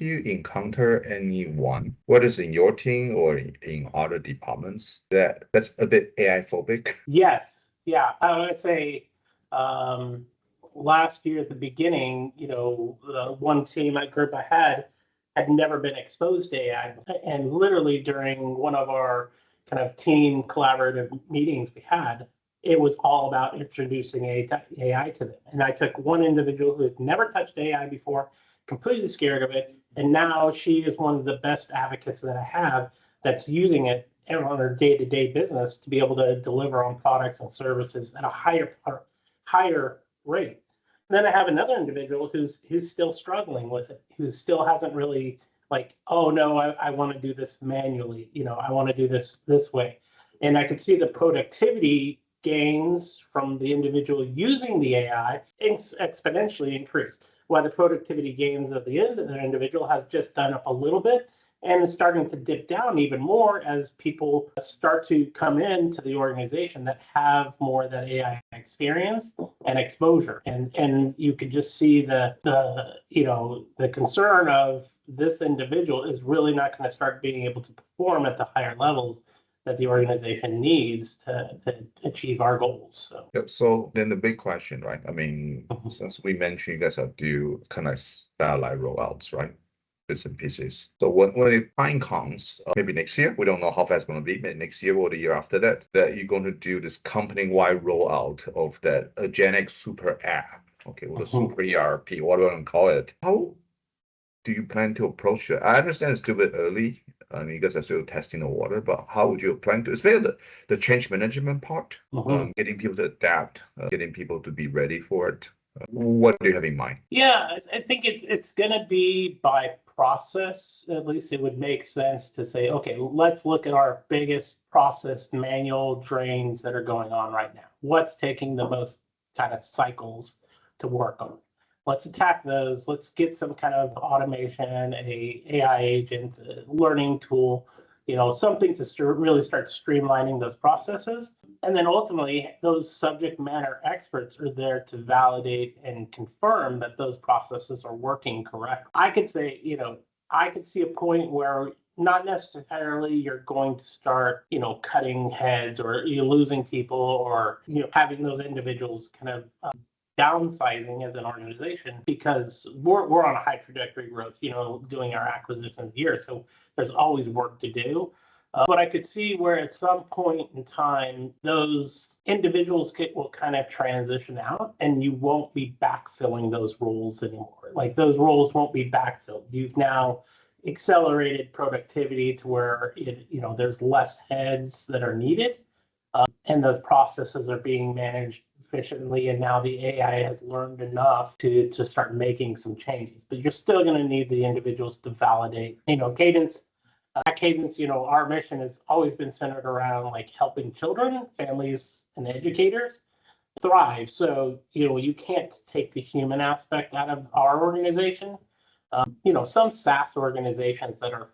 you encountered anyone, whether it's in your team or in other departments, that's a bit AI phobic? Yes. Yeah. I would say um, last year at the beginning, one team, that group I had never been exposed to AI. And literally during one of our kind of team collaborative meetings we had, it was all about introducing AI to them. And I took one individual who had never touched AI before, completely scared of it. And now she is one of the best advocates that I have that's using it on their day-to-day business to be able to deliver on products and services at a higher rate. And then I have another individual who's still struggling with it, who still hasn't really like, oh no, I want to do this manually. I want to do this way. And I could see the productivity gains from the individual using the AI exponentially increase, while the productivity gains of the individual has just done up a little bit, and it's starting to dip down even more as people start to come into the organization that have more of that AI experience and exposure. And you could just see the concern of this individual is really not going to start being able to perform at the higher levels that the organization needs to achieve our goals. So, Yep. So then the big question, right? I mean, since we mentioned you guys are do kind of satellite rollouts, right? Bits and pieces. So when the time comes, maybe next year, we don't know how fast it's going to be, maybe next year or the year after that, that you're going to do this company-wide rollout of that agentic super app, okay, or the super ERP, whatever you want to call it. How do you plan to approach it? I understand it's still a bit early. I mean, you guys are still testing the water, but how would you plan to, especially the change management part, getting people to adapt, getting people to be ready for it? What do you have in mind? Yeah, I think it's going to be by process. At least it would make sense to say, okay, let's look at our biggest process manual drains that are going on right now. What's taking the most kind of cycles to work on? Let's attack those. Let's get some kind of automation, a AI agent, a learning tool, something to really start streamlining those processes. And then ultimately, those subject matter experts are there to validate and confirm that those processes are working correctly. I could say, I could see a point where not necessarily you're going to start, cutting heads or you're losing people or, having those individuals kind of downsizing as an organization, because we're on a high trajectory growth, doing our acquisitions here. So there's always work to do. But I could see where at some point in time, those individuals will kind of transition out and you won't be backfilling those roles anymore. Like those roles won't be backfilled. You've now accelerated productivity to where there's less heads that are needed, and those processes are being managed efficiently. And now the AI has learned enough to start making some changes. But you're still going to need the individuals to validate. Cadence. At Cadence, our mission has always been centered around like helping children, families, and educators thrive. So, you can't take the human aspect out of our organization. Some SaaS organizations that are,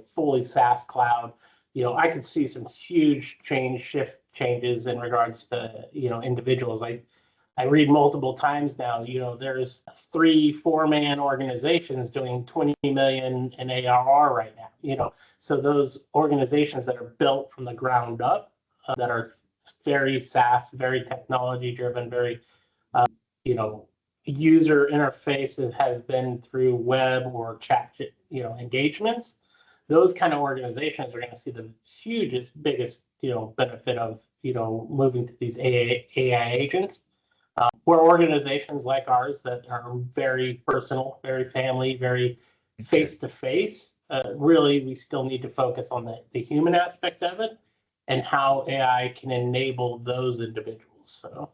fully SaaS cloud, I could see some huge changes in regards to, individuals. I read multiple times now, there's 3-4 man organizations doing 20 million in ARR right now, so those organizations that are built from the ground up, that are very SaaS, very technology driven, very, user interface that has been through web or chat, engagements. Those kind of organizations are going to see the biggest, benefit of, moving to these AI agents. Where organizations like ours that are very personal, very family, very face-to-face, really, we still need to focus on the human aspect of it and how AI can enable those individuals. So.